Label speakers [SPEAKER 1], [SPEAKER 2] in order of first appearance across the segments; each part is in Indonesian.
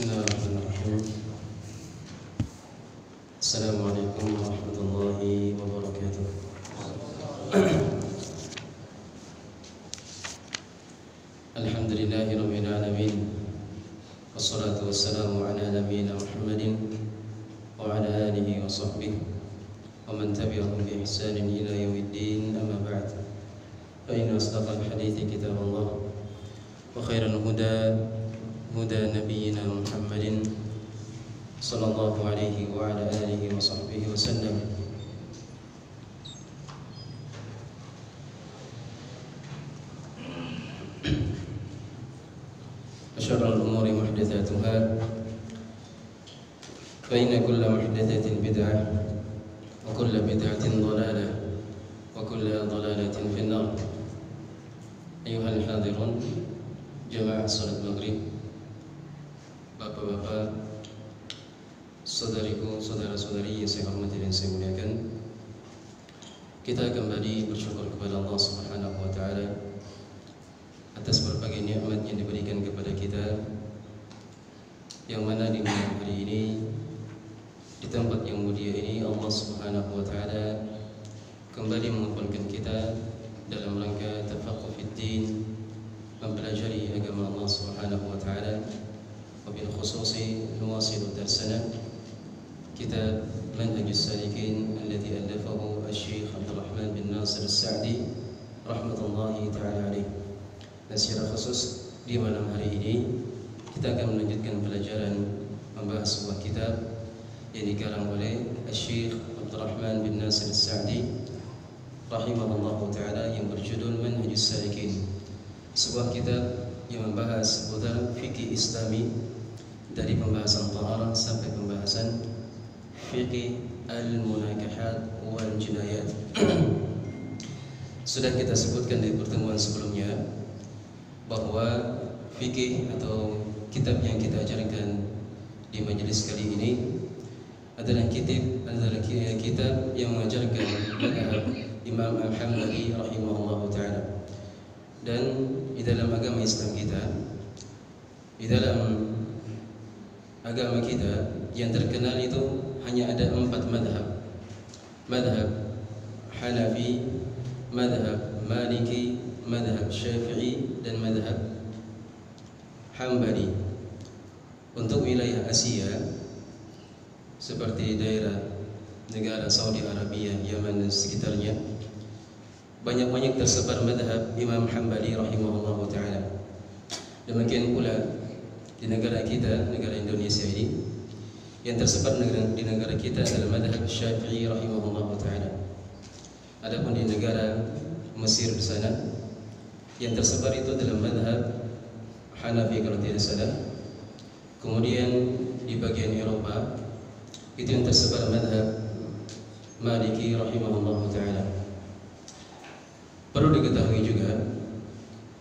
[SPEAKER 1] Bismillahirrahmanirrahim. Assalamualaikum warahmatullahi wabarakatuh. Alhamdulillahirabbil alamin. Wassalatu wassalamu ala nabiyyina Muhammadin wa ala alihi wa sahbihi wa man tabi'ahum bi ihsanin ila yaumiddin. Amma ba'd. Fa inna asdaqal hadithi kitabullah wa khairal huda huda nabiyyina Muhammadin sallallahu alaihi wa ala alihi wa sahbihi wa sallam. Syarrul umuri muhdatsatuha fa inna kulla muhdatsatin bid'ah wa kulla bid'atin dhalalah wa kulla dhalalatin fin-nar. Ayyuhal hadirun jamaah salat maghrib, bapak-bapak, saudariku, saudara-saudari yang saya hormati dan saya muliakan, kita kembali bersyukur kepada Allah Subhanahu wa taala atas berbagai nikmat yang diberikan kepada kita, yang mana di malam hari ini, di tempat yang mulia ini, Allah Subhanahu wa taala kembali mengumpulkan kita dalam rangka tafaqquh fid din, mempelajari agama Allah Subhanahu wa taala. وبالخصوص نواصل درسنا كتاب منهج السالكين الذي ألفه الشيخ عبد الرحمن بن ناصر السعدي رحمة الله تعالى عليه. Dan secara khusus di malam hari ini kita akan melanjutkan pelajaran membahas sebuah kitab yang dikarang oleh Syekh Abdul Rahman bin Nasir As-Sa'di rahimahullahu taala yang berjudul Manhajus Salikin. Sebuah kitab yang membahas seputar fikih Islami dari pembahasan taharah sampai pembahasan fikih al-munakahat wal jinayat. Sudah kita sebutkan di pertemuan sebelumnya bahwa fikih atau kitab yang kita ajarkan di majelis kali ini adalah kitab yang mengajarkan mazhab Imam Al-Hambali rahimahullahu taala. Dan di dalam agama Islam kita, di dalam agama kita yang terkenal itu hanya ada 4 madhab: madhab Hanafi, madhab Maliki, madhab Syafi'i, dan madhab Hambali. Untuk wilayah Asia seperti daerah negara Saudi Arabia, Yaman dan sekitarnya, banyak-banyak tersebar madhab Imam Hambali rahimahullahu ta'ala. Demikian pula di negara kita, negara Indonesia ini, yang tersebar di negara kita adalah madhab Syafi'i rahimahullahu ta'ala. Adapun di negara Mesir di sana, yang tersebar itu adalah madhab Hanafi kalau tidak salah. Kemudian di bagian Eropa itu yang tersebar madhab Maliki rahimahullahu ta'ala. Perlu diketahui juga,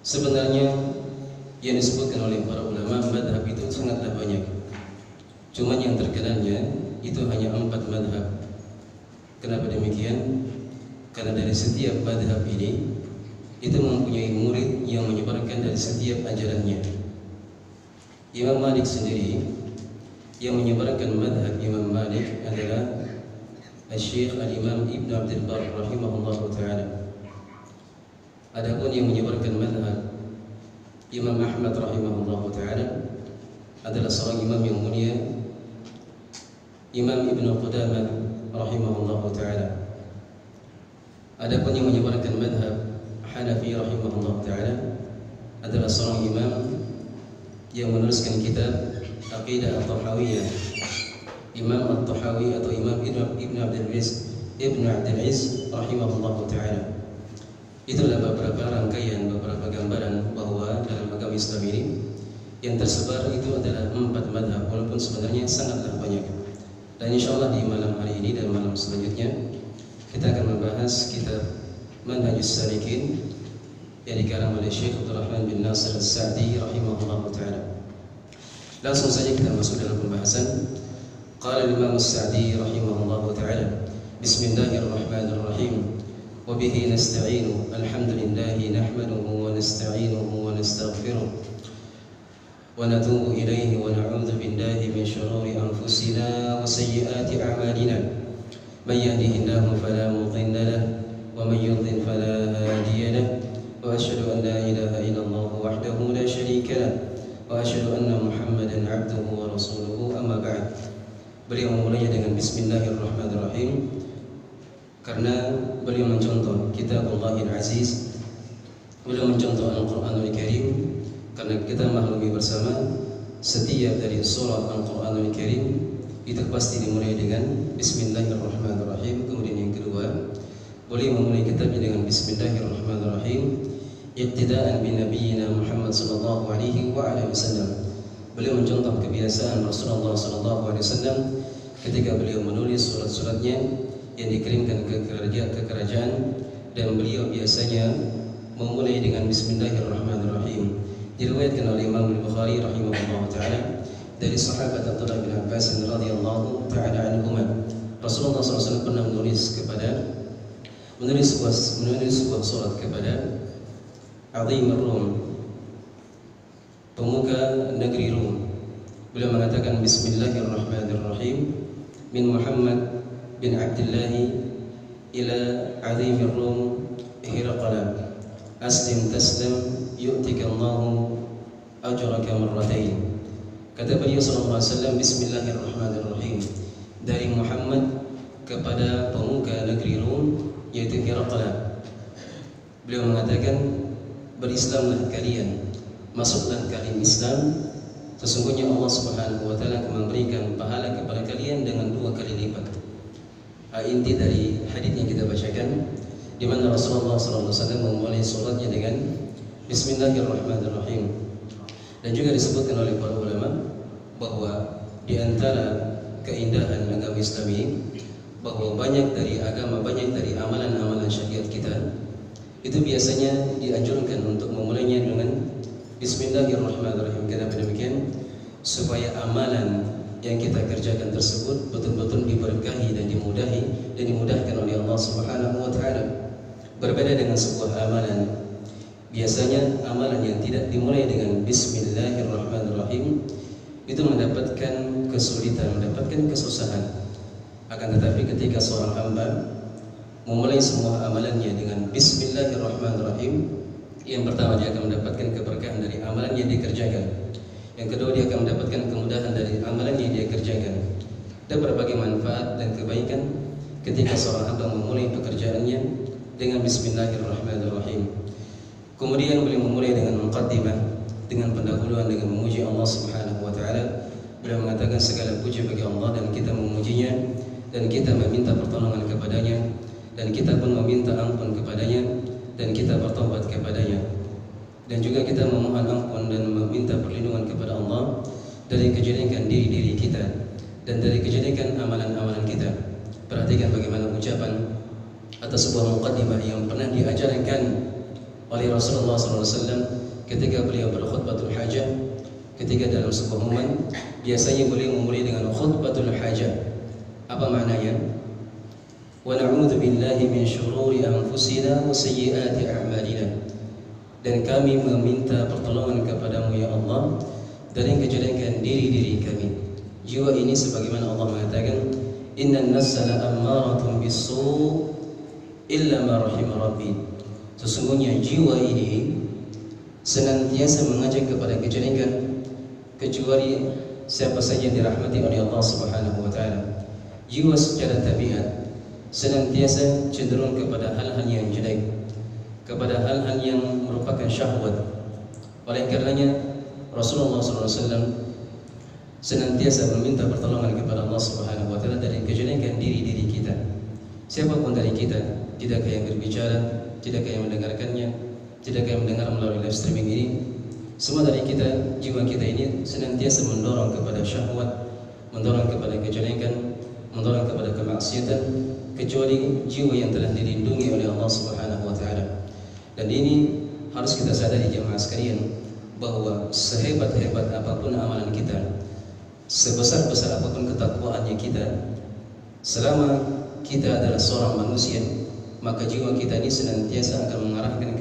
[SPEAKER 1] sebenarnya yang disebutkan oleh para ulama madhab itu sangatlah banyak. Cuma yang terkenalnya itu hanya 4 madhab. Kenapa demikian? Karena dari setiap madhab ini itu mempunyai murid yang menyebarkan dari setiap ajarannya. Imam Malik sendiri yang menyebarkan madhab Imam Malik adalah Syekh Al-Imam Ibn Abdul Bar rahimahullahu ta'ala. Adapun yang menyebarkan madhab Imam Ahmad rahimahullahu ta'ala adalah seorang imam yang mulia, Imam Ibn Qudamah rahimahullahu ta'ala. Adapun yang menyebarkan madhab Hanafi rahimahullahu ta'ala adalah seorang imam yang menuliskan kitab Aqidah At-Tahawiyah, Imam At-Tahawi atau Imam Ibn Abdul Aziz rahimahullahu ta'ala. Itulah beberapa rangkaian, beberapa gambaran bahwa dalam agama Islam ini yang tersebar itu adalah 4 madhab, walaupun sebenarnya sangatlah banyak. Dan insyaallah di malam hari ini dan malam selanjutnya kita akan membahas kitab Manhajus Salikin yang dikarang oleh Syekh Abdul Rahman bin Nasir As-Sa'di rahimahullahu ta'ala. Langsung saja kita masuk dalam pembahasan. Qala Imam As-Sa'di rahimahullahu ta'ala, Bismillahirrahmanirrahim. وبه نستعين الحمد لله نحمده ونستعينه ونستغفره ونتوب إليه ونعوذ بالله من شرور أنفسنا وسيئات أعمالنا من يهده الله فلا مضل له ومن يضلل فلا هادي له وأشهد أن لا إله إلا الله وحده لا شريك له وأشهد أن محمدا عبده ورسوله أما بعد. Beliau memulainya dengan Bismillahirrahmanirrahim karena beliau mencontoh Kitabullahil Aziz, beliau mencontoh Al-Quranul Karim, karena kita maklumi bersama setiap dari surah Al-Quranul Karim itu pasti dimulai dengan Bismillahirrahmanirrahim. Kemudian yang kedua, beliau memulai kitabnya dengan Bismillahirrahmanirrahim iqtidaan bi nabiyyina Muhammad sallallahu alaihi wa alihi wasallam. Beliau mencontoh kebiasaan Rasulullah sallallahu alaihi wasallam ketika beliau menulis surat-suratnya yang dikirimkan ke kerajaan, dan beliau biasanya memulai dengan Bismillahirrahmanirrahim. Diriwayatkan oleh Imam Al-Bukhari rahimahullah taala dari sahabat Abdullah bin Abbas radhiyallahu taala anhuma, Rasulullah SAW pernah menulis sebuah surat kepada Azim Rum, pemuka negeri Rum. Beliau mengatakan Bismillahirrahmanirrahim min Muhammad bin Abdullah ila Azim Rum Hiraqala aslim taslam yu'tika Allahu ajraka marratain. Kata beliau sallallahu alaihi wasallam, Bismillahirrahmanirrahim, dari Muhammad kepada pemuka negeri Rum yaitu Hiraqala. Beliau mengatakan, berislamlah kalian, masuklah kalian Islam, sesungguhnya Allah Subhanahu wa taala akan memberikan pahala kepada kalian dengan 2 kali lipat. Inti dari hadis yang kita bacakan, di mana Rasulullah SAW memulai suratnya dengan Bismillahirrahmanirrahim. Dan juga disebutkan oleh para ulama bahwa di antara keindahan agama Islam ini, bahwa banyak dari amalan-amalan syariat kita itu biasanya dianjurkan untuk memulainya dengan Bismillahirrahmanirrahim. Kenapa demikian? Supaya amalan yang kita kerjakan tersebut betul-betul diberkahi dan dimudahkan oleh Allah Subhanahu wa taala. Berbeda dengan sebuah amalan, biasanya amalan yang tidak dimulai dengan Bismillahirrahmanirrahim itu mendapatkan kesulitan, mendapatkan kesusahan. Akan tetapi ketika seorang hamba memulai semua amalannya dengan Bismillahirrahmanirrahim, yang pertama dia akan mendapatkan keberkahan dari amalan yang dikerjakan. Yang kedua, dia akan mendapatkan kemudahan dari amalan yang dia kerjakan. Dan berbagai manfaat dan kebaikan ketika seorang hamba memulai pekerjaannya dengan Bismillahirrahmanirrahim. Kemudian beliau memulai dengan muqaddimah, dengan pendahuluan, dengan memuji Allah Subhanahu wa taala. Beliau mengatakan segala puji bagi Allah dan kita memujinya, dan kita meminta pertolongan kepadanya, dan kita pun meminta ampun kepadanya, dan kita bertobat kepadanya, dan juga kita memohon ampun dan meminta perlindungan kepada Allah dari kejelekan diri kita dan dari kejelekan amalan-amalan kita. Perhatikan bagaimana ucapan atas sebuah muqaddimah yang pernah diajarkan oleh Rasulullah SAW ketika beliau berkhutbatul hajah. Ketika dalam sebuah momen, biasanya beliau memulai dengan khutbatul hajah. Apa maknanya? Wa na'udzu billahi min syururi anfusina wa sayyiati a'malina. Dan kami meminta pertolongan kepadamu ya Allah dari kejelekan diri-diri kami. Jiwa ini sebagaimana Allah mengatakan, innan nafsa la'ammaratun bis-su' illa ma rahima rabbi. Sesungguhnya jiwa ini senantiasa mengajak kepada kejelekan kecuali siapa saja yang dirahmati oleh Allah Subhanahu wa taala. Jiwa secara tabiat senantiasa cenderung kepada hal-hal yang jelek, kepada hal-hal yang merupakan syahwat. Oleh karenanya Rasulullah SAW senantiasa meminta pertolongan kepada Allah Subhanahu wa taala dari kejelekan diri-diri kita. Siapapun dari kita, tidakkah yang berbicara, tidakkah yang mendengarkannya, tidakkah yang mendengar melalui live streaming ini, semua dari kita, jiwa kita ini senantiasa mendorong kepada syahwat, mendorong kepada kejelekan, mendorong kepada kemaksiatan, kecuali jiwa yang telah dilindungi oleh Allah Subhanahu wa taala. Dan ini harus kita sadari jemaah sekalian, bahwa sehebat-hebat apapun amalan kita, sebesar-besar apapun ketakwaannya kita, selama kita adalah seorang manusia, maka jiwa kita ini senantiasa akan mengarahkan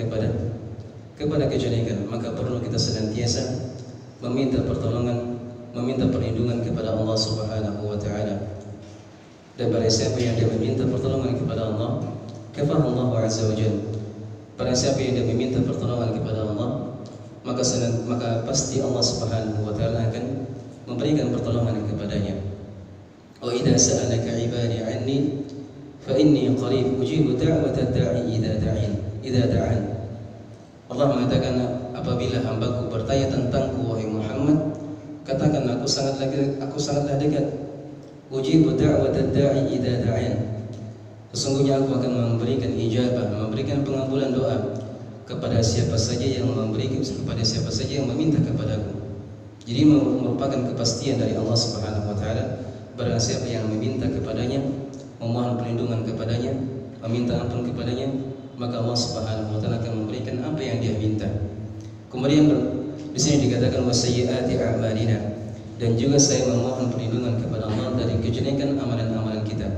[SPEAKER 1] kepada kejelekan. Maka perlu kita senantiasa meminta pertolongan, meminta perlindungan kepada Allah Subhanahu wa taala. Dan barang siapa yang dia meminta pertolongan kepada Allah, kafahu Allah azza wa jalla. Barang siapa yang dia meminta pertolongan kepada Allah, maka pasti Allah Subhanahu wa taala akan memberikan pertolongan kepadanya. Wa idza sa'alaka 'ibadi 'anni fa inni qarib ujibu da'watad da'i idza da'an. Allah mengatakan, apabila hambaku bertanya tentangku wahai Muhammad, katakan aku sangatlah dekat. Ujibu da'watad da'i idza da'an. Sesungguhnya aku akan memberikan ijabah, memberikan pengabulan doa kepada siapa saja yang meminta kepadaku. Jadi merupakan kepastian dari Allah Subhanahu wa taala, barang siapa yang meminta kepadanya, memohon perlindungan kepadanya, meminta ampun kepadanya, maka Allah Subhanahu wa taala akan memberikan apa yang dia minta. Kemudian di sini dikatakan wasayyiati a'malina, dan juga saya memohon perlindungan kepada Allah dari kejelekan amalan-amalan kita.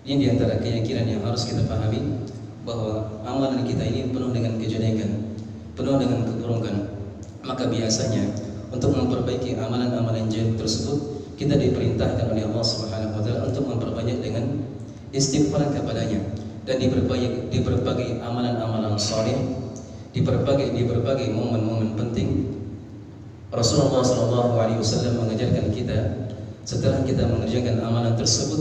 [SPEAKER 1] Ini di antara keyakinan yang harus kita pahami, bahwa amalan kita ini penuh dengan kejelekan, penuh dengan keburukan. Maka biasanya untuk memperbaiki amalan-amalan jelek tersebut, kita diperintahkan oleh Allah Subhanahu wa taala untuk memperbanyak dengan istighfar kepadanya, dan di berbagai amalan-amalan saleh, di berbagai momen-momen penting, Rasulullah SAW mengajarkan kita, setelah kita mengerjakan amalan tersebut,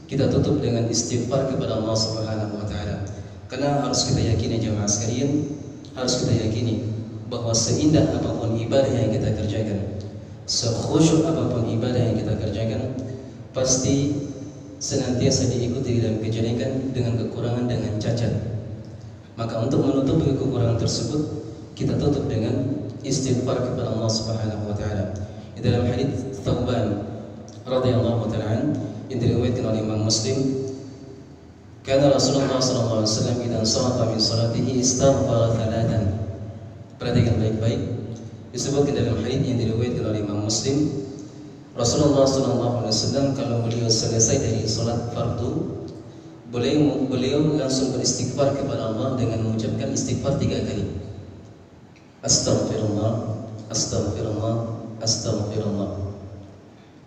[SPEAKER 1] kita tutup dengan istighfar kepada Allah Subhanahu wa taala. Karena harus kita yakini jemaah sekalian, harus kita yakini bahwa seindah apapun ibadah yang kita kerjakan, sekhusyuk apapun ibadah yang kita kerjakan, pasti senantiasa diikuti dalam kejelekan, dengan kekurangan, dengan cacat. Maka untuk menutupi kekurangan tersebut, kita tutup dengan istighfar kepada Allah Subhanahu wa taala. Di dalam hadits Thauban radhiyallahu taala yang diriwayatkan oleh Imam Muslim, karena Rasulullah sallallahu alaihi wasallam idza sharafa min salatihi istaghfara thalathan. Perhatikan baik-baik. Disebutkan dalam hadits yang diriwayatkan oleh Imam Muslim, Rasulullah sallallahu alaihi wasallam kalau beliau selesai dari salat fardu, beliau langsung beristighfar kepada Allah dengan mengucapkan istighfar 3 kali. Astaghfirullah, astaghfirullah, astaghfirullah.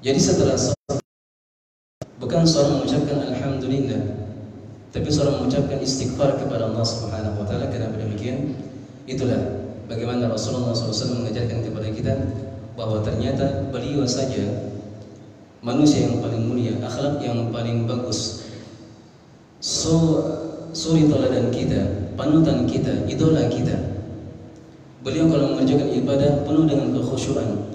[SPEAKER 1] Jadi setelah salat, bukan seorang mengucapkan alhamdulillah, tapi seorang mengucapkan istighfar kepada Allah Subhanahu wa taala. Karena demikian, itulah bagaimana Rasulullah SAW mengajarkan kepada kita bahwa ternyata beliau saja manusia yang paling mulia, akhlak yang paling bagus, suri teladan kita, panutan kita, idola kita. Beliau kalau mengerjakan ibadah penuh dengan kekhusyuan.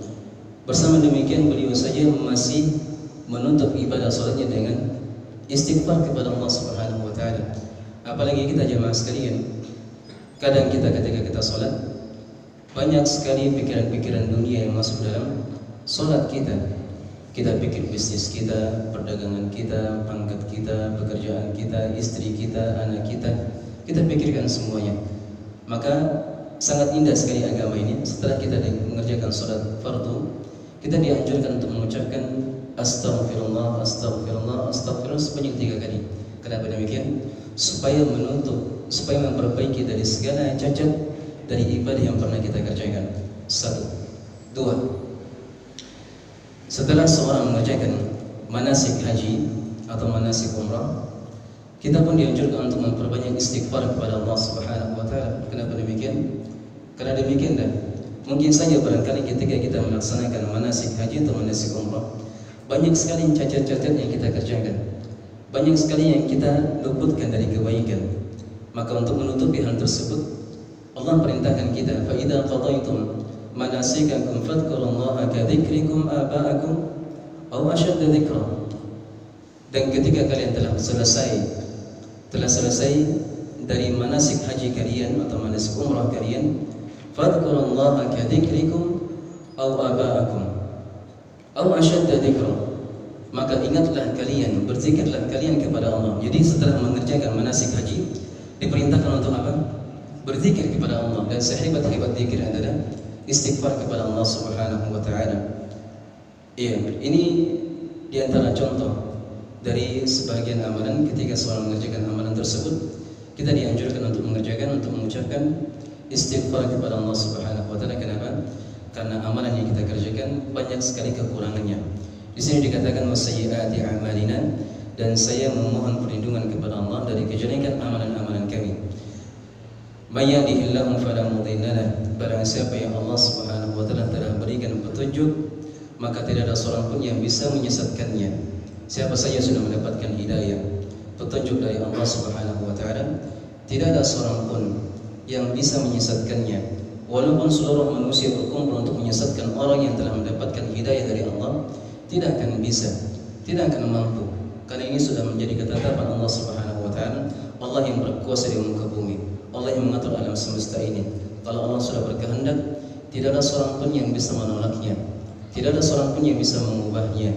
[SPEAKER 1] Bersama demikian beliau saja masih menutup ibadah salatnya dengan istighfar kepada Allah Subhanahu wa taala. Apalagi kita jemaah sekalian, kadang kita ketika kita salat, banyak sekali pikiran-pikiran dunia yang masuk dalam salat kita. Kita pikir bisnis kita, perdagangan kita, pangkat kita, pekerjaan kita, istri kita, anak kita pikirkan semuanya. Maka sangat indah sekali agama ini. Setelah kita mengerjakan salat fardu, kita dianjurkan untuk mengucapkan astaghfirullah, astaghfirullah, astaghfirullah sebanyak 3 kali. Kenapa demikian? Supaya memperbaiki dari segala cacat dari ibadah yang pernah kita kerjakan. 1, 2. Setelah seorang mengerjakan manasik haji atau manasik umrah, kita pun dianjurkan untuk memperbanyak istighfar kepada Allah Subhanahu wa taala. Kenapa demikian? Karena demikian dah, mungkin saja barangkali ketika kita melaksanakan manasik haji atau manasik umrah, banyak sekali cacat-cacat yang kita kerjakan, banyak sekali yang kita luputkan dari kebaikan. Maka untuk menutupi hal tersebut, Allah perintahkan kita, fa idza qadaytum manasikakum fadhkurullaha ka dzikrikum aba'akum aw ashadda dzikra. Dan ketika kalian telah selesai dari manasik haji kalian atau manasik umrah kalian, fadhkurullaha ka dzikrikum aw aba'akum aw ashadda dzikra. Maka ingatlah kalian, berzikirlah kalian kepada Allah. Jadi setelah mengerjakan manasik haji, diperintahkan untuk apa? Berzikir kepada Allah. Dan sehebat-hebat zikir adalah istighfar kepada Allah Subhanahu wa taala. Iya, ini di antara contoh dari sebagian amalan. Ketika seorang mengerjakan amalan tersebut, kita dianjurkan untuk mengerjakan, untuk mengucapkan istighfar kepada Allah Subhanahu wa taala. Kenapa? karena amalan yang kita kerjakan banyak sekali kekurangannya. Di sini dikatakan wasayyiati a'malina, dan saya memohon perlindungan kepada Allah dari kejelekan amalan-amalan kami. May yahdihillahu fala mudilla lahu, barang siapa yang Allah Subhanahu wa taala telah berikan petunjuk, maka tidak ada seorang pun yang bisa menyesatkannya. Siapa saja sudah mendapatkan hidayah, petunjuk dari Allah Subhanahu wa taala, tidak ada seorang pun yang bisa menyesatkannya. Walaupun seluruh manusia berkumpul untuk menyesatkan orang yang telah mendapatkan hidayah dari Allah, tidak akan bisa, tidak akan mampu. Karena ini sudah menjadi ketetapan Allah Subhanahu wa taala, Allah yang berkuasa di muka bumi, Allah yang mengatur alam semesta ini. Kalau Allah sudah berkehendak, tidak ada seorang pun yang bisa menolaknya, tidak ada seorang pun yang bisa mengubahnya.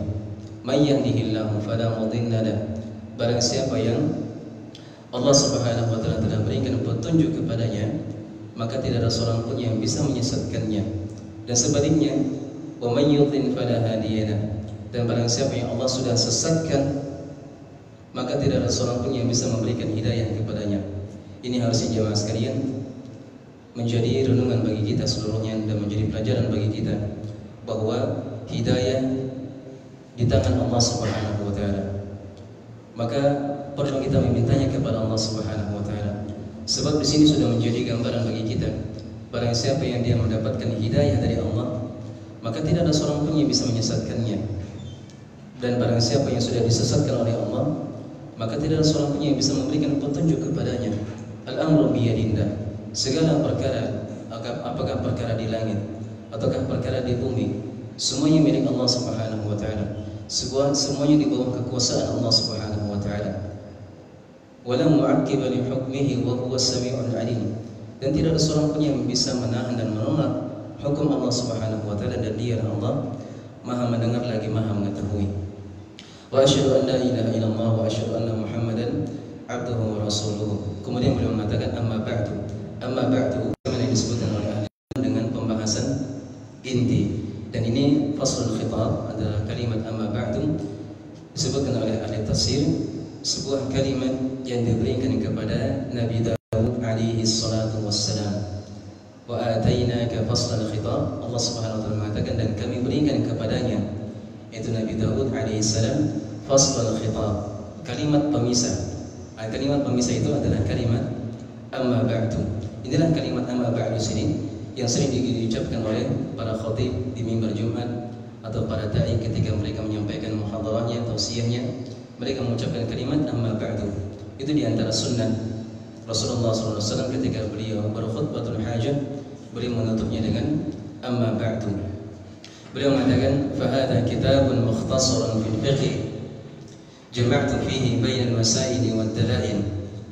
[SPEAKER 1] May yahdihillahu fala mudilla lahu, barang siapa yang Allah Subhanahu wa taala telah berikan petunjuk kepadanya, maka tidak ada seorang pun yang bisa menyesatkannya. Dan sebaliknya, wa may yudlil fala hadiya lahu, dan barang siapa yang Allah sudah sesatkan, maka tidak ada seorang pun yang bisa memberikan hidayah kepadanya. Ini harusnya jemaah sekalian menjadi renungan bagi kita seluruhnya dan menjadi pelajaran bagi kita bahwa hidayah di tangan Allah Subhanahu wa taala. Maka perlu kita memintanya kepada Allah Subhanahu wa taala. Sebab di sini sudah menjadi gambaran bagi kita, barang siapa yang dia mendapatkan hidayah dari Allah, maka tidak ada seorang pun yang bisa menyesatkannya. Dan barang siapa yang sudah disesatkan oleh Allah, maka tidak ada seorang pun yang bisa memberikan petunjuk kepadanya. Al-amru biyadillah, segala perkara, apakah perkara di langit ataukah perkara di bumi, semuanya milik Allah Subhanahu wa taala. Semuanya di bawah kekuasaan Allah Subhanahu wa taala. Wala mu'aqqiba li hukmihi wa huwa as-sami'ul 'alim, dan tidak ada seorang pun yang bisa menahan dan menolak hukum Allah Subhanahu wa taala, dan Dia Allah Maha mendengar lagi Maha mengetahui. Wa asyhadu an la ilaha illallah wa asyhadu anna Muhammadan abduhu wa rasuluhu. Kemudian beliau mengatakan amma ba'du, yang disebutkan oleh ahli dengan pembahasan inti. Dan ini faslul khitab, adalah kalimat amma ba'du disebutkan oleh ahli tafsir, sebuah kalimat yang diberikan kepada Nabi Daud alaihi salatu wassalam. Wa atainaka faslul khitab, Allah Subhanahu wa taala mengatakan, dan kami berikan kepadanya, yaitu Nabi Daud alaihi salam, faslul khitab, kalimat pemisah. Kalimat pemisah itu adalah kalimat amma ba'du. Inilah kalimat amma ba'du sini yang sering diucapkan oleh para khatib di mimbar Jumat atau para dai ketika mereka menyampaikan muhadarahnya, tausiahnya, mereka mengucapkan kalimat amma ba'du. Itu di antara sunnah Rasulullah SAW ketika beliau berkhutbatul hajah, beliau menutupnya dengan amma ba'du. Beliau mengatakan, fahadha kitabun mukhtasarun fil fiqh, jama'tu fihi bainal masail wad dalail,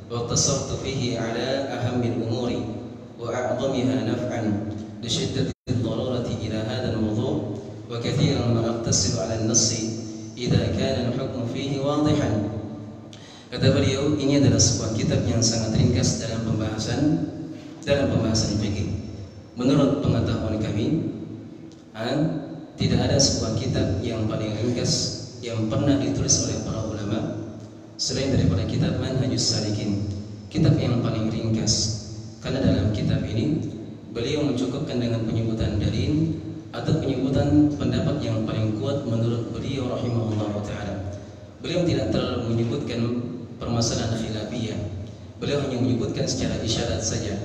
[SPEAKER 1] wa iqtasartu fihi ala ahammil umuri wa a'zamiha naf'an li shiddati ad-darurati ila hadha al-mawdu', wa kathiran ma aqtasiru ala an-nass idza kana al-hukmu fihi wadihan. Kata beliau, ini adalah sebuah kitab yang sangat ringkas dalam pembahasan fikih. Menurut pengetahuan kami, tidak ada sebuah kitab yang paling ringkas yang pernah ditulis oleh para ulama selain daripada kitab Manhajus Salikin, kitab yang paling ringkas. Karena dalam kitab ini beliau mencukupkan dengan penyebutan dalil atau penyebutan pendapat yang paling kuat menurut beliau rahimahullah ta'ala. Beliau tidak terlalu menyebutkan permasalahan khilafiyah, beliau hanya menyebutkan secara isyarat saja.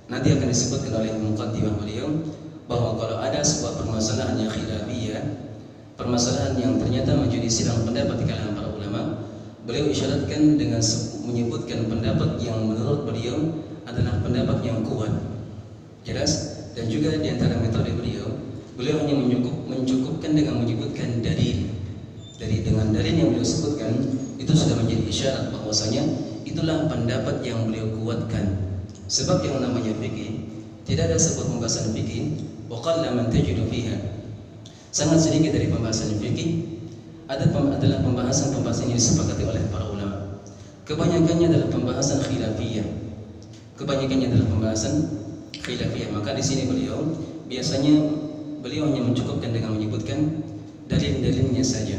[SPEAKER 1] Nanti akan disebutkan oleh muqaddimah beliau bahwa kalau ada sebuah permasalahan yang khilafiyah, permasalahan yang ternyata menjadi sidang pendapat di kalangan para ulama, beliau isyaratkan dengan menyebutkan pendapat yang menurut beliau adalah pendapat yang kuat, jelas. Dan juga di antara metode beliau hanya mencukupkan dengan menyebutkan dalil. Dengan dalil yang beliau sebutkan, itu sudah menjadi isyarat bahwasanya itulah pendapat yang beliau kuatkan. Sebab yang namanya fikih, tidak ada sebuah pembahasan fikih wa qalla man tajidu fiha, sangat sedikit dari pembahasan fikih adalah pembahasan yang disepakati oleh para ulama. Kebanyakannya adalah pembahasan khilafiyah. Maka di sini beliau hanya mencukupkan dengan menyebutkan dalil-dalilnya saja.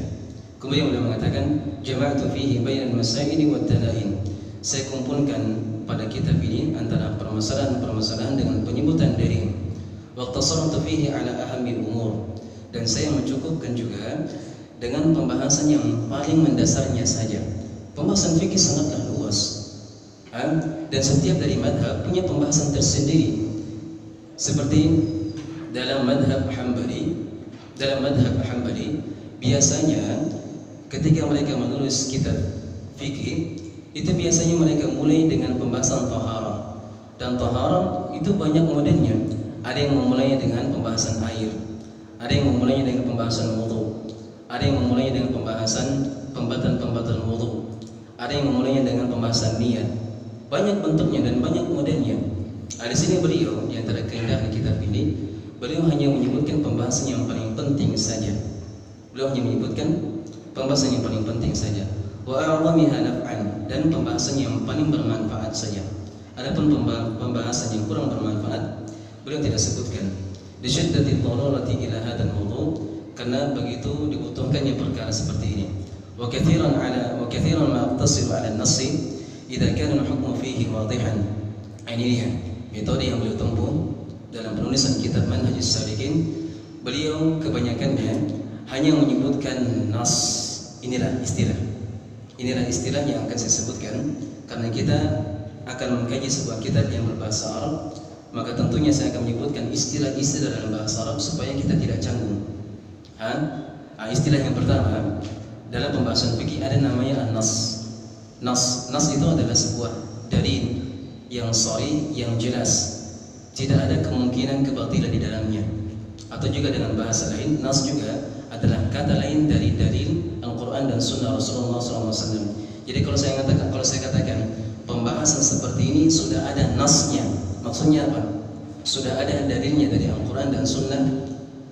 [SPEAKER 1] Kemudian beliau mengatakan, jama'tu fihi bainal masaili wad dalail, saya kumpulkan pada kitab ini antara permasalahan-permasalahan dengan penyebutan dalil. waqtasartu fihi ala ahammil umur, dan saya mencukupkan juga dengan pembahasan yang paling mendasarnya saja. Pembahasan fikih sangatlah luas, dan setiap dari madhab punya pembahasan tersendiri. Seperti dalam madhab Hambali, biasanya ketika mereka menulis kitab fikih, itu biasanya mereka mulai dengan pembahasan taharah, dan taharah itu banyak modelnya. Ada yang memulainya dengan pembahasan air, ada yang memulainya dengan pembahasan wudu, ada yang memulainya dengan pembahasan pembatal wudu, ada yang memulainya dengan pembahasan niat. Banyak bentuknya dan banyak modelnya. Di sini beliau, di antara keindahan kitab ini, beliau hanya menyebutkan pembahasan yang paling penting saja. Beliau hanya menyebutkan pembahasan yang paling penting saja. Wa a'zamiha naf'an, dan pembahasan yang paling bermanfaat saja. Adapun pembahasan yang kurang bermanfaat, beliau tidak sebutkan. Li syiddati dharurati ila hadzal mawdu', karena begitu dibutuhkannya perkara seperti ini. Wa katsiran ma aqtasiru 'ala an-nass idza kana al-hukmu fihi wadihan. Ini dia metode yang beliau tempuh dalam penulisan kitab Manhajus Salikin. Beliau kebanyakannya hanya menyebutkan nas. Inilah istilah yang akan saya sebutkan, karena kita akan mengkaji sebuah kitab yang berbahasa Arab, maka tentunya saya akan menyebutkan istilah-istilah dalam bahasa Arab supaya kita tidak canggung. Istilah yang pertama dalam pembahasan fikih ada namanya an-nas. Nas itu adalah sebuah dalil yang sharih, yang jelas, tidak ada kemungkinan kebatilan di dalamnya. Atau juga dengan bahasa lain, nas juga adalah kata lain dari dalil Al-Quran dan Sunnah Rasulullah SAW. Jadi kalau saya katakan pembahasan seperti ini sudah ada nasnya, maksudnya apa? Sudah ada dalilnya dari Al-Quran dan Sunnah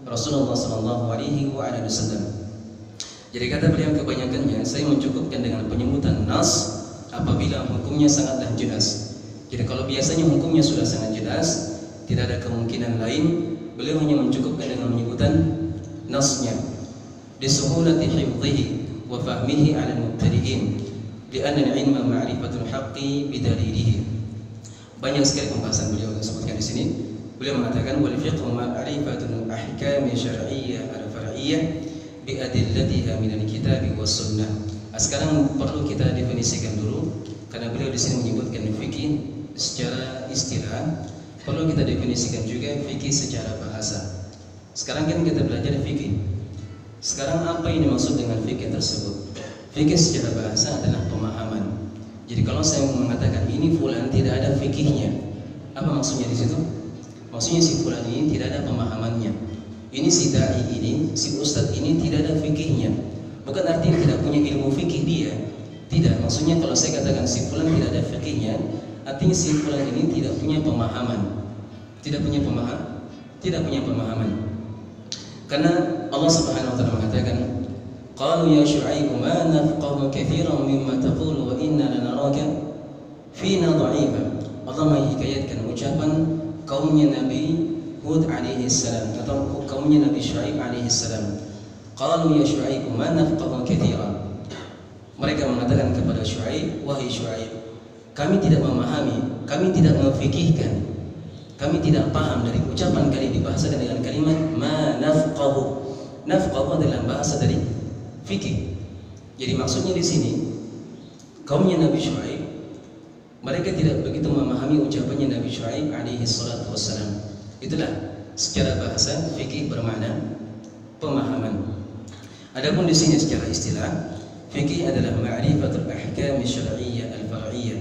[SPEAKER 1] Rasulullah SAW. Jadi kata beliau kebanyakannya saya mencukupkan dengan penyebutan nas apabila hukumnya sangatlah jelas. Jadi kalau biasanya hukumnya sudah sangat jelas, tidak ada kemungkinan lain, beliau hanya mencukupkan dengan penyebutan nasnya. Disuhulati hifdhihi wa fahmihi 'ala al-mubtadi'in, li'anna al-'ilma ma'rifatul haqqi bidalilihi. Banyak sekali pembahasan beliau yang disebutkan di sini. Beliau mengatakan wal fiqhu ma'rifatul ahkam syar'iyyah al-far'iyyah bi adillatiha min al-kitab was sunnah. Sekarang perlu kita definisikan dulu, karena beliau di sini menyebutkan fikih secara istilah, perlu kita definisikan juga fikih secara bahasa. Sekarang kan kita belajar fikih. Sekarang apa yang dimaksud dengan fikih tersebut? Fikih secara bahasa adalah pemahaman. Jadi kalau saya mengatakan ini fulan tidak ada fikihnya, apa maksudnya di situ? Maksudnya si fulan ini tidak ada pemahamannya. Ini si dai ini, si ustadz ini tidak ada fikihnya. Bukan artinya tidak punya ilmu fikih dia. Tidak, maksudnya kalau saya katakan si fulan tidak ada fikihnya, artinya si fulan ini tidak punya pemahaman. Tidak punya pemahaman. Karena Allah Subhanahu wa taala mengatakan, "Qalu ya Syu'aib ma nafqahu katsiran mimma taqulu wa inna lanaraka fina dha'ifa." Allah menghikayatkan ucapan kaumnya Nabi Hud alaihi salam atau kaumnya Nabi Syu'aib alaihi salam. Qalu ya Syu'aib ma nafqahu katsiran. Mereka mengatakan kepada Syu'aib, wahai Syu'aib, kami tidak memahami, kami tidak memfikihkan, kami tidak paham dari ucapan kalian dibahasakan dengan kalimat ma nafqahu. Nafqahu adalah bahasa dari fikih. Jadi maksudnya di sini kaumnya Nabi Syu'aib, mereka tidak begitu memahami ucapannya Nabi Syu'aib alaihi salatu wassalam. Itulah secara bahasa fikih bermakna pemahaman. Adapun di sini secara istilah, fikih adalah ma'rifatul ahkam syar'iyyah al-far'iyyah,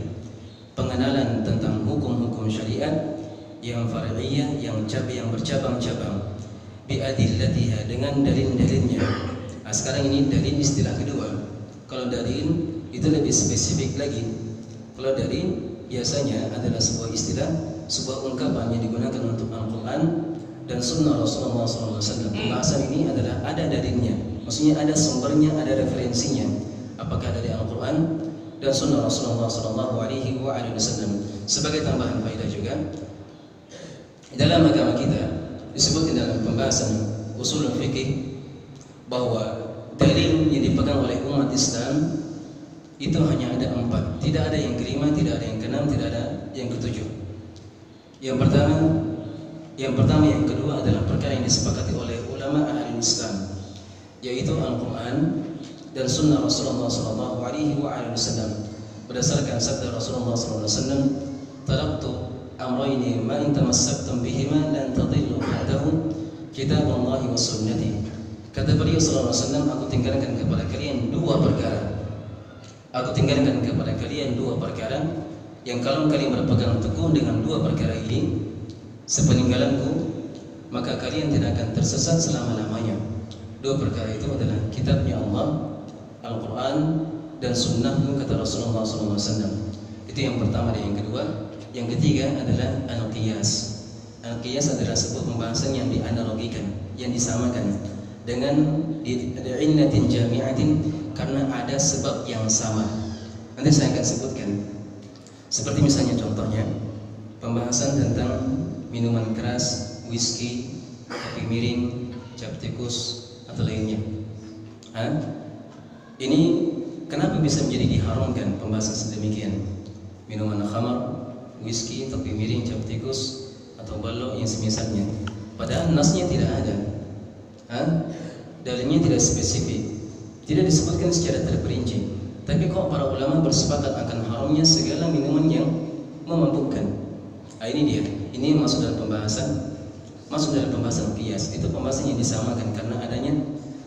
[SPEAKER 1] pengenalan tentang hukum-hukum syariat yang far'iyyah, yang bercabang-cabang, bi adillatiha, dengan dalil-dalilnya. Sekarang ini dalil istilah kedua. Kalau dalil itu lebih spesifik lagi. Kalau dalil biasanya adalah sebuah istilah, sebuah ungkapan yang digunakan untuk Al-Quran dan Sunnah Rasulullah SAW. Pembahasan ini adalah ada dalilnya, maksudnya ada sumbernya, ada referensinya. Apakah dari Al-Quran dan Sunnah Rasulullah SAW. Sebagai tambahan faedah juga, dalam agama kita disebutkan dalam pembahasan usul fikih bahwa dalil yang dipegang oleh umat Islam itu hanya ada 4. Tidak ada yang kelima, tidak ada yang keenam, tidak ada yang ketujuh. Yang pertama Yang pertama, yang kedua adalah perkara yang disepakati oleh ulama ahli Islam, yaitu Al-Quran dan Sunnah Rasulullah SAW. Berdasarkan sabda Rasulullah SAW, "Taraktu amrayni ma in tamassaktum bihima lan tadillu ba'dahu kitaballahi wa sunnati." Kata beliau sallallahu alaihi wasallam, aku tinggalkan kepada kalian dua perkara. Aku tinggalkan kepada kalian dua perkara yang kalau kalian berpegang teguh dengan dua perkara ini sepeninggalanku, maka kalian tidak akan tersesat selama-lamanya. Dua perkara itu adalah kitabnya Allah, Al-Quran, dan sunnahku, kata Rasulullah SAW. Itu yang pertama dan yang kedua. Yang ketiga adalah al-qiyas. Al-qiyas adalah sebuah pembahasan yang dianalogikan, yang disamakan dengan illatin jami'atin, karena ada sebab yang sama. Nanti saya akan sebutkan. Seperti misalnya contohnya pembahasan tentang minuman keras, whisky, kopi miring, cap tikus atau lainnya. Ini kenapa bisa menjadi diharamkan pembahasan sedemikian? Minuman khamar, whisky, topi miring, cap tikus atau balok yang semisalnya. Padahal nasnya tidak ada. Dalilnya tidak spesifik, tidak disebutkan secara terperinci. Tapi kok para ulama bersepakat akan haramnya segala minuman yang memabukkan. Ini dia. Ini masuk dalam pembahasan qiyas. Itu pembahasan yang disamakan karena adanya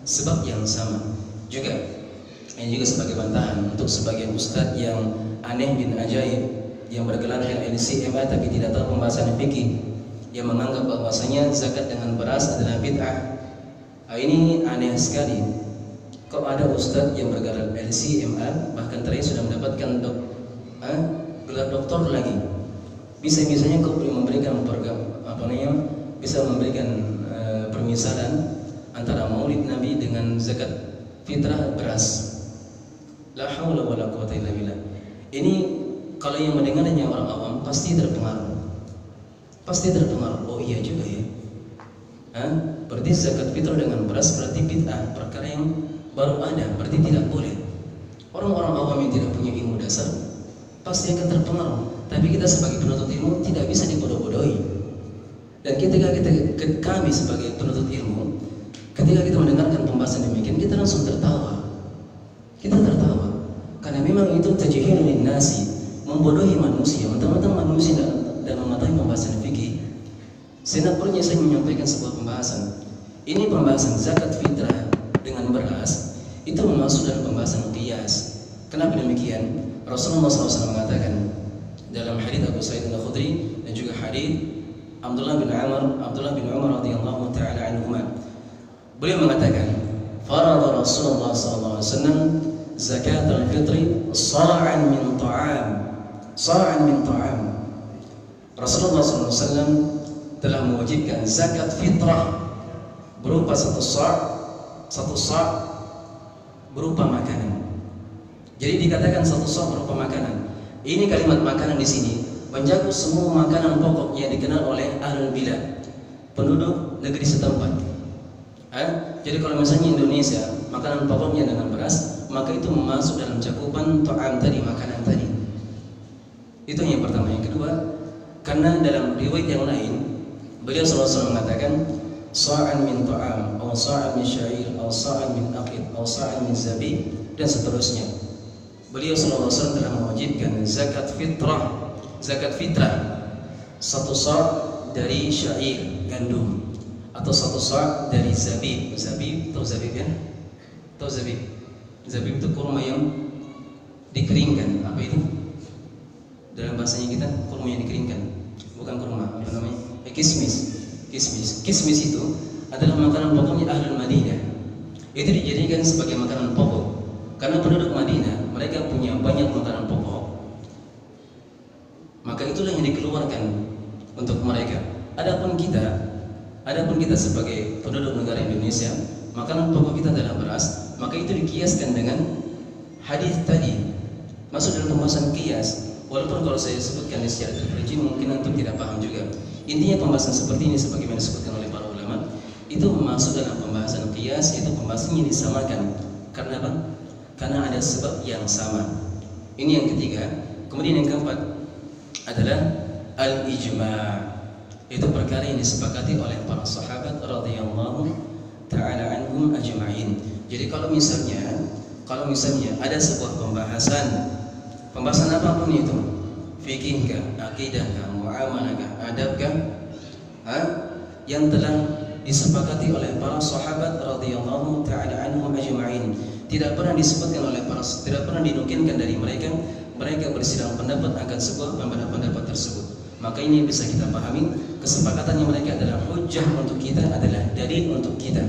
[SPEAKER 1] sebab yang sama. Ini juga sebagai bantahan untuk sebagian ustadz yang aneh bin ajaib, yang bergelarkan LCMA tapi tidak tahu pembahasan fikih, yang menganggap bahwasanya zakat dengan beras adalah bid'ah. Ini aneh sekali. Kok ada ustadz yang bergelar LCMA, bahkan terakhir sudah mendapatkan gelar doktor lagi. Bisa-bisanya kau memberikan permisalan antara maulid Nabi dengan zakat fitrah beras. La haula wala quwwata illa billah. Ini kalau yang mendengarnya orang awam pasti terpengaruh. Oh iya juga ya. Berarti zakat fitrah dengan beras berarti bid'ah, perkara yang baru ada, berarti tidak boleh. Orang-orang awam yang tidak punya ilmu dasar pasti akan terpengaruh. Tapi kita sebagai penuntut ilmu tidak bisa dibodoh-bodohi. Dan kami sebagai penuntut ilmu, ketika kita mendengarkan pembahasan demikian, kita langsung tertawa. Karena memang itu tajhilun linnasi, membodohi manusia, mentang-mentang manusia dalam memahami pembahasan fikih. Senapurnya saya menyampaikan sebuah pembahasan. Ini pembahasan zakat fitrah dengan beras itu masuk dalam pembahasan qiyas. Kenapa demikian? Rasulullah SAW mengatakan dalam hadits Abu Sa'id Al-Khudri dan juga hadits Abdullah bin Umar radhiyallahu taala anhuma. Beliau mengatakan, "Farada Rasulullah SAW zakat al-fitri sa'an min ta'am." Rasulullah SAW telah mewajibkan zakat fitrah berupa satu sa' berupa makanan. Jadi dikatakan satu sa' berupa makanan. Ini kalimat makanan di sini mencakup semua makanan pokok yang dikenal oleh ahlul bilah, penduduk negeri setempat. Jadi kalau misalnya Indonesia makanan pokoknya dengan beras, maka itu masuk dalam cakupan ta'am tadi, makanan tadi. Itu yang pertama. Yang kedua, karena dalam riwayat yang lain beliau SAW mengatakan sa'an min ta'am, atau sa'an min syair, atau sa'an min aqid, atau sa'an min zabib, dan seterusnya. Beliau SAW telah mewajibkan zakat fitrah satu sa' dari syair, gandum, atau satu sa' dari zabib. Tahu zabib ya? Tahu zabib? Zabib itu kurma yang dikeringkan. Apa itu? Dalam bahasanya kita kurma yang dikeringkan, bukan kurma, apa namanya? Kismis. Kismis itu adalah makanan pokoknya ahlul Madinah. Itu dijadikan sebagai makanan pokok karena penduduk Madinah mereka punya banyak makanan pokok. Maka itulah yang dikeluarkan untuk mereka. Adapun kita sebagai penduduk negara Indonesia, makanan pokok kita adalah beras. Maka itu dikiaskan dengan hadis tadi, masuk dalam pembahasan qiyas. Walaupun kalau saya sebutkan secara terperinci mungkin antum tidak paham juga. Intinya pembahasan seperti ini sebagaimana disebutkan oleh para ulama itu masuk dalam pembahasan qiyas, itu pembahasan yang disamakan. Karena apa? Karena ada sebab yang sama. Ini yang ketiga. Kemudian yang keempat adalah al-ijma'. Itu perkara yang disepakati oleh para sahabat radhiyallahu ta'ala anhum ajma'in. Jadi kalau misalnya ada sebuah pembahasan apapun itu, fikih kah, akidah kah, muamalah kah, adab kah, yang telah disepakati oleh para sahabat radhiyallahu ta'ala anhum ajma'in, tidak pernah disebutkan oleh tidak pernah dinukilkan dari mereka bersidang pendapat akan sebuah pendapat tersebut. Maka ini bisa kita pahami, kesepakatannya mereka adalah hujjah untuk kita, adalah dalil untuk kita,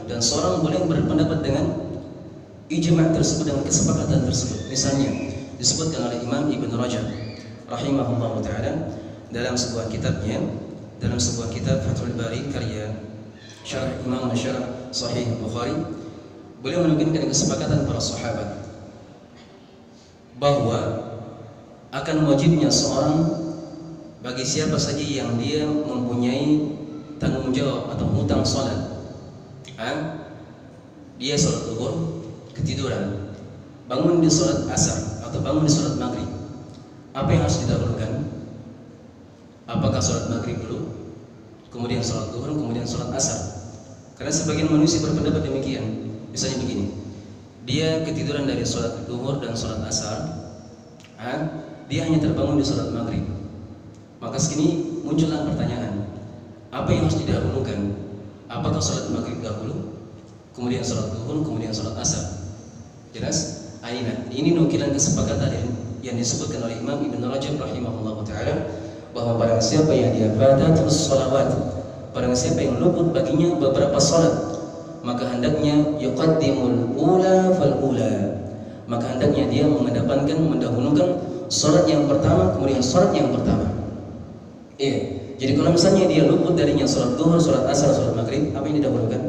[SPEAKER 1] dan seorang boleh berpendapat dengan ijma' tersebut, dengan kesepakatan tersebut. Misalnya disebutkan oleh Imam Ibn Rajab rahimahullah ta'ala dalam sebuah kitab Fathul Bari, karya syarah Sahih Bukhari. Beliau menunjukkan kesepakatan para sahabat bahwa akan wajibnya seorang bagi siapa saja yang dia mempunyai tanggung jawab atau hutang salat, dia salat zuhur ketiduran, bangun di salat asar atau bangun di salat maghrib, apa yang harus didahulukan? Apakah salat maghrib dulu, kemudian salat zuhur, kemudian salat asar? Karena sebagian manusia berpendapat demikian. Misalnya begini, dia ketiduran dari salat zuhur dan salat asar, dia hanya terbangun di salat maghrib. Maka sekini muncullah pertanyaan, apa yang harus didahulukan? Apakah salat maghrib dahulu, kemudian salat zuhur, kemudian salat asar? Jelas? Ini nukilan kesepakatan yang disebutkan oleh Imam Ibn Rajab rahimahullah ta'ala, bahwa barang siapa yang dia fatatus sholawat, barang siapa yang luput baginya beberapa salat, maka hendaknya yuqaddimul ula fal ula, maka hendaknya dia mendahulukan salat yang pertama, kemudian salat yang pertama. Jadi kalau misalnya dia luput darinya salat zuhur, salat asar, salat maghrib, apa yang didahulukan?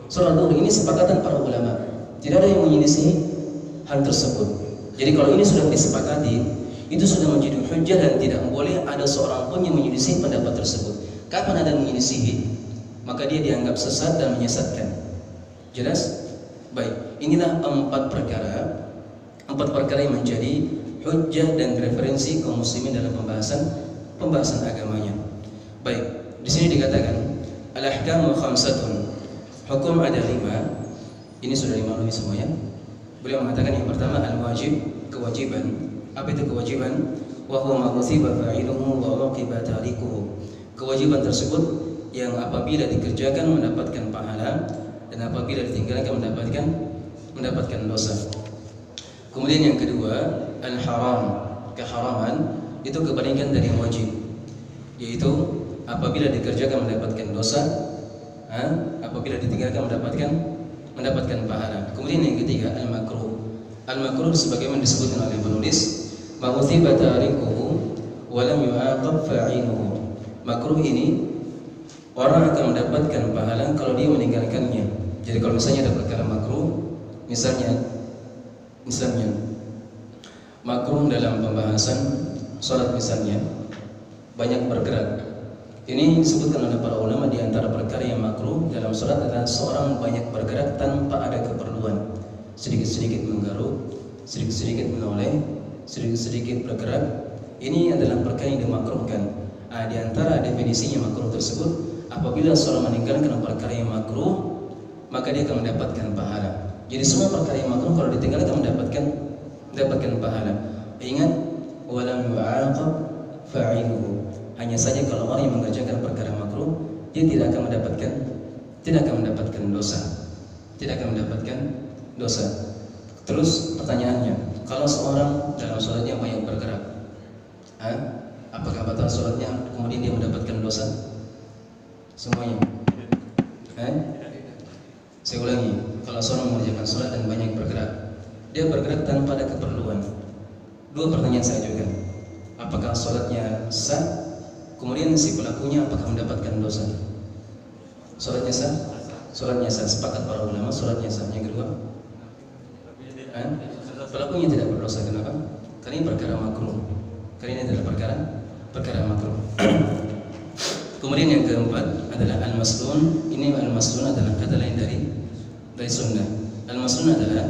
[SPEAKER 1] Salat zuhur. Ini sepakatan para ulama, tidak ada yang menyelisihi hal tersebut. Jadi kalau ini sudah disepakati, itu sudah menjadi hujjah dan tidak boleh ada seorang pun yang menyelisih pendapat tersebut. Kapan ada menyelisihi, maka dia dianggap sesat dan menyesatkan. Jelas? Baik, inilah empat perkara yang menjadi hujjah dan referensi kaum muslimin dalam pembahasan agamanya. Baik, di sini dikatakan al-ahkamu khamsatun, hukum ada 5. Ini sudah 5 lebih semuanya. Beliau mengatakan yang pertama al-wajib, kewajiban. Apa itu kewajiban? Wa huwa ma kutiba fa'iluhu wa uqiba tarikuhu. Kewajiban tersebut yang apabila dikerjakan mendapatkan pahala, dan apabila ditinggalkan mendapatkan dosa. Kemudian yang kedua al-haram, keharaman. Itu kebalikan dari wajib, yaitu apabila dikerjakan mendapatkan dosa, apabila ditinggalkan mendapatkan pahala. Kemudian yang ketiga al-makruh. Al-makruh sebagaimana disebutkan oleh penulis, ma utiba tarikuhu wa lam yu'aqab fa'iluhu. Makruh ini orang akan mendapatkan pahala kalau dia meninggalkannya. Jadi kalau misalnya ada perkara makruh, misalnya makruh dalam pembahasan salat misalnya, banyak bergerak. Ini disebutkan oleh para ulama di antara perkara yang makruh dalam salat adalah seorang banyak bergerak tanpa ada keperluan. Sedikit-sedikit menggaruk, sedikit-sedikit menoleh, sedikit-sedikit bergerak. Ini adalah perkara yang dimakruhkan. Di antara definisinya makruh tersebut, apabila seorang meninggalkan perkara yang makruh, maka dia akan mendapatkan pahala. Jadi semua perkara yang makruh kalau ditinggalkan mendapatkan pahala. Ingat, walam yu'aqab fa'iluhu. Hanya saja kalau orang yang mengerjakan perkara makruh, dia tidak akan mendapatkan dosa. Terus pertanyaannya, kalau seorang dalam salatnya banyak bergerak, apakah batal salatnya kemudian dia mendapatkan dosa? Semuanya? Saya ulangi, kalau seorang mengerjakan salat dan banyak bergerak, dia bergerak tanpa ada keperluan. Dua pertanyaan saya juga, apakah sholatnya sah? Kemudian si pelakunya apakah mendapatkan dosa? Sholatnya sah? Sholatnya sah, sepakat para ulama, sholatnya sah. Yang kedua, pelakunya tidak berdosa. Kenapa? Karena ini perkara makruh. Karena ini adalah perkara makruh. Kemudian yang keempat adalah al-maslun. Ini al-maslun adalah kata lain dari sunnah. Al-maslun adalah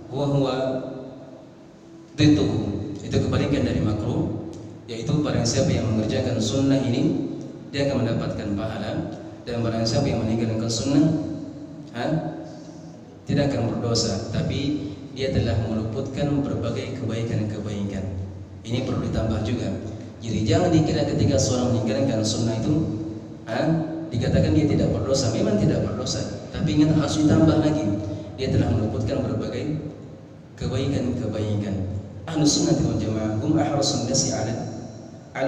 [SPEAKER 1] huwa dituhu. Itu kebalikan dari makruh, yaitu barang siapa yang mengerjakan sunnah ini dia akan mendapatkan pahala, dan barang siapa yang meninggalkan sunnah tidak akan berdosa, tapi dia telah meluputkan berbagai kebaikan-kebaikan. Ini perlu ditambah juga. Jadi jangan dikira ketika seorang meninggalkan sunnah itu dikatakan dia tidak berdosa. Memang tidak berdosa, tapi ingat harus ditambah lagi, dia telah meluputkan berbagai kebaikan-kebaikan. Ahlus sunnah wal jamaah hum ahrasun nasi ala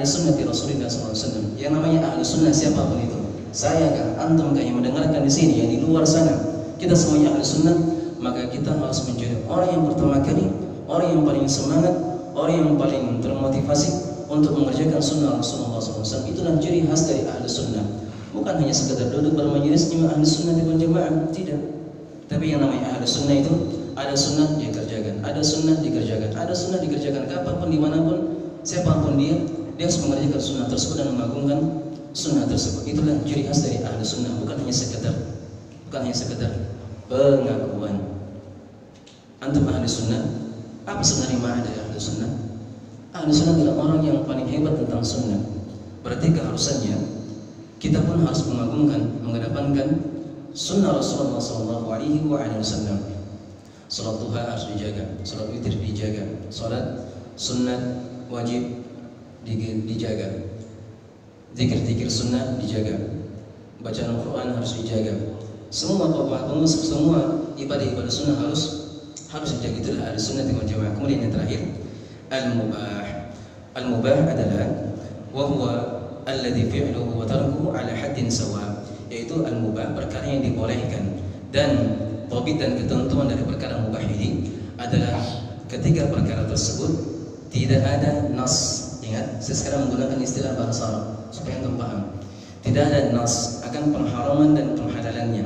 [SPEAKER 1] sunnati Rasulullah SAW. Yang namanya ahlus sunnah siapapun itu, saya kah, antum kah yang mendengarkan di sini, yang di luar sana, kita semuanya ahlus sunnah, maka kita harus mencari orang yang pertama kali, orang yang paling semangat, orang yang paling termotivasi untuk mengerjakan sunnah Rasulullah SAW. Itulah ciri khas dari ahlus sunnah. Bukan hanya sekedar duduk bermajelis cuma ahlus sunnah wal jamaah, tidak. Tapi yang namanya ahlus sunnah itu ada sunnah dikerjakan, ada sunnah dikerjakan, ada sunnah dikerjakan kapanpun, dimanapun, siapapun dia harus mengerjakan sunnah tersebut dan mengagungkan sunnah tersebut. Itulah ciri khas dari ahli sunnah, bukan hanya sekedar pengakuan. Antum ahli sunnah, apa sebenarnya makna dari ahli sunnah? Ahli sunnah adalah orang yang paling hebat tentang sunnah. Berarti keharusannya kita pun harus mengagungkan, mengedepankan sunnah Rasulullah SAW. Salat duha harus dijaga, salat witir dijaga, salat sunat wajib dijaga, zikir-zikir sunnah dijaga, bacaan Al-Quran harus dijaga. Semua ibadah-ibadah sunnah harus dijaga. Itulah ahli sunnah wal jamaah. Kemudian yang terakhir, al-mubah adalah wahwa alladhi fi'luhu wa tarkuhu ala haddin sawa, yaitu al-mubah, perkara yang dibolehkan, dan thabit dan ketentuan dari perkara mubah ini adalah ketika perkara tersebut tidak ada nas. Ingat, saya sekarang menggunakan istilah bahasa Arab supaya antum paham. Tidak ada nas akan pengharaman dan penghalalannya.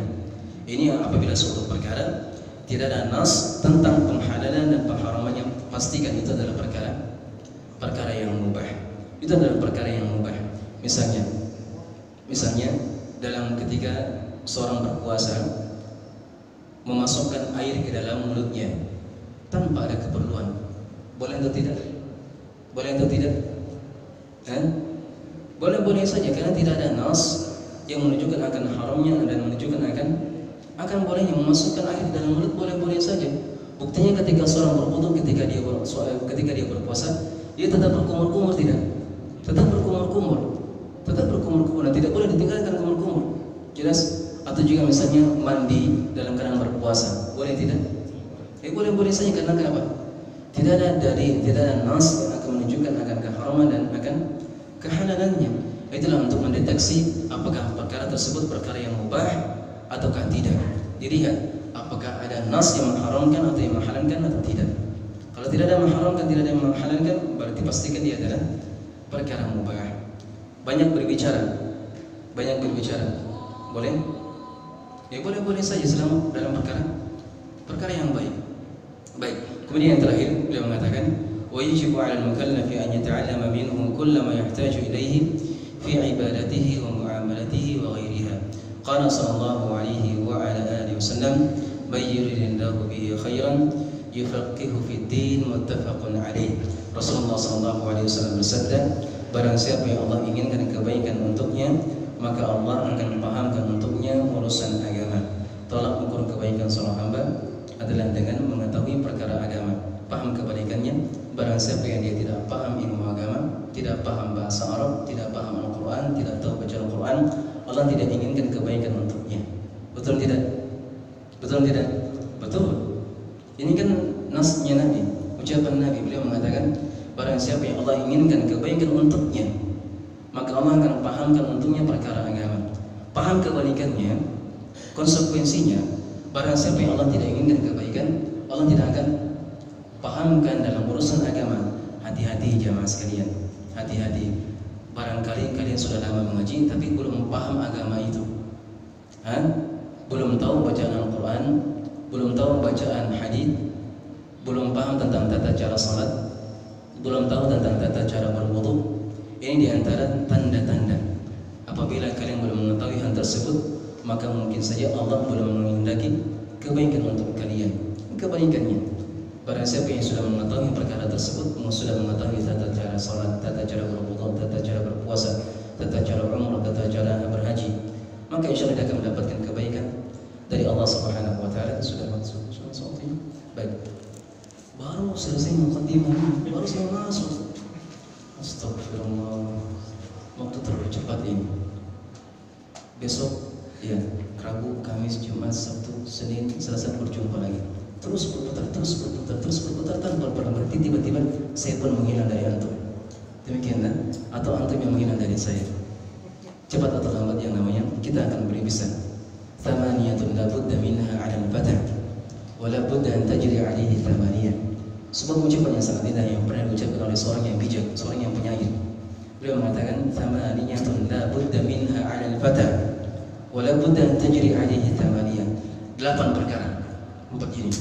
[SPEAKER 1] Ini apabila suatu perkara tidak ada nas tentang penghalalan dan pengharamannya, pastikan itu adalah perkara yang mubah. Itu adalah perkara yang mubah. Misalnya dalam ketika seorang berpuasa memasukkan air ke dalam mulutnya tanpa ada keperluan, boleh atau tidak? Boleh atau tidak? Boleh saja, karena tidak ada nas yang menunjukkan akan haramnya dan menunjukkan akan bolehnya memasukkan air dalam mulut, boleh saja. Buktinya ketika seorang berwudu, ketika dia berpuasa, dia tetap berkumur-kumur, tidak? Tetap berkumur-kumur, dan tidak boleh ditinggalkan kumur-kumur. Jelas? Atau juga misalnya mandi dalam keadaan berpuasa, boleh tidak? Boleh saja, karena kenapa? Tidak ada dalil, tidak ada nas yang akan menunjukkan akan keharaman dan akan kehalalannya. Itulah untuk mendeteksi apakah perkara tersebut perkara yang mubah ataukah tidak. Dilihat apakah ada nas yang mengharamkan atau yang menghalalkan atau tidak. Kalau tidak ada mengharamkan, tidak ada yang menghalalkan, berarti pastikan dia adalah perkara mubah. Banyak berbicara. Boleh? Boleh saja selama dalam perkara yang baik. Kemudian yang terakhir beliau mengatakan, wa yajibu 'ala al-mukallafi an yata'allama minhu kull ma yahtaju ilayhi fi ibadatihi wa mu'amalatihi wa ghairiha. Qala sallallahu alaihi wa ala alihi wasallam, bayyinillahu bihi khairan yufaqihu fid din, muttafaqun alaih. Rasulullah sallallahu alaihi wasallam bersabda, barang siapa yang Allah inginkan kebaikan untuknya, maka Allah akan pahamkan untuknya urusan agama. Tolak ukur kebaikan seorang hamba adalah dengan mengetahui perkara agama, paham kebaikannya. Barang siapa yang dia tidak paham ilmu agama, tidak paham bahasa Arab, tidak paham Al-Quran, tidak tahu baca Al-Quran, Allah tidak inginkan kebaikan untuknya. Betul tidak? Betul. Ini kan nasnya Nabi, ucapan Nabi. Beliau mengatakan, barang siapa yang Allah inginkan kebaikan untuknya, maka Allah akan pahamkan untuknya perkara agama. Paham kebaikannya, konsekuensinya, barang siapa yang Allah tidak inginkan kebaikan, Allah tidak akan pahamkan dalam urusan agama. Hati-hati jamaah sekalian, hati-hati. Barangkali kalian sudah lama mengaji tapi belum paham agama itu, belum tahu bacaan Al-Quran, belum tahu bacaan hadis, belum paham tentang tata cara salat, belum tahu tentang tata cara berwudu. Ini diantara tanda-tanda. Apabila kalian belum mengetahui hal tersebut, maka mungkin saja Allah belum menghendaki kebaikan untuk kalian. Kebaikannya, barang siapa yang sudah mengetahui perkara tersebut, sudah mengetahui tata cara salat, tata cara berwudu, tata cara berpuasa, tata cara umrah, tata cara berhaji, maka insya Allah dia akan mendapatkan kebaikan dari Allah Subhanahu wa taala. Sudah masuk waktunya. Baik. Baru selesai mukadimah, baru saya masuk. Astagfirullah. Waktu terlalu cepat ini. Besok ya, Rabu, Kamis, Jumat, Sabtu, Senin, Selasa berjumpa lagi. Terus berputar tanpa pernah berhenti. Tiba-tiba saya pun menghina dari antum. Demikianlah, atau antum yang menghina dari saya. Cepat atau lambat yang namanya kita akan beri bisa. Thamaniyatun la budda minha 'ala al-fata wa la budda an tajri 'alaihi thamaniyah. Sebuah ucapan yang sangat indah yang pernah diucapkan oleh seorang yang bijak, seorang yang penyair. Beliau mengatakan thamaniyatun la budda minha 'ala al-fata wa la budda an tajri 'alaihi thamaniyah. 8 perkara. 4 gini.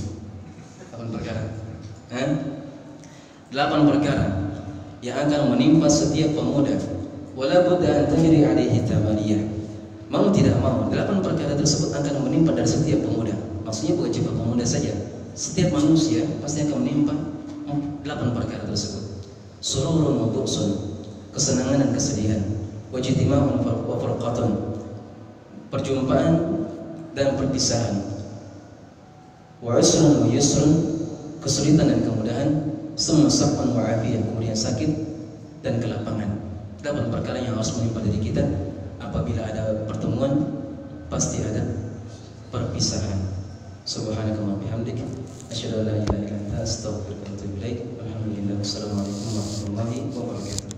[SPEAKER 1] 8 perkara. 8 perkara yang akan menimpa setiap pemuda. Wala budda an tajri 'alaihi thamaniyah. Mau tidak mau, 8 perkara tersebut akan menimpa dari setiap pemuda. Maksudnya bukan cuma pemuda saja. Setiap manusia pasti akan menimpa 8 perkara tersebut. Sururun wa bu'sun, kesenangan dan kesedihan. Wajtima'un wa furqatun, perjumpaan dan perpisahan. Wa 'usrun wa yusrun, kesulitan dan kemudahan. Summa saqan wa 'afiyah, kemudian sakit dan kelapangan. 8 perkara yang harus menimpa diri kita. Apabila ada pertemuan, pasti ada perpisahan. Subhanakallahumma bihamdik, asyhadu an la ilaha illa anta, astaghfiruka wa atubu ilaik. Alhamdulillah, wassalamualaikum warahmatullahi wabarakatuh.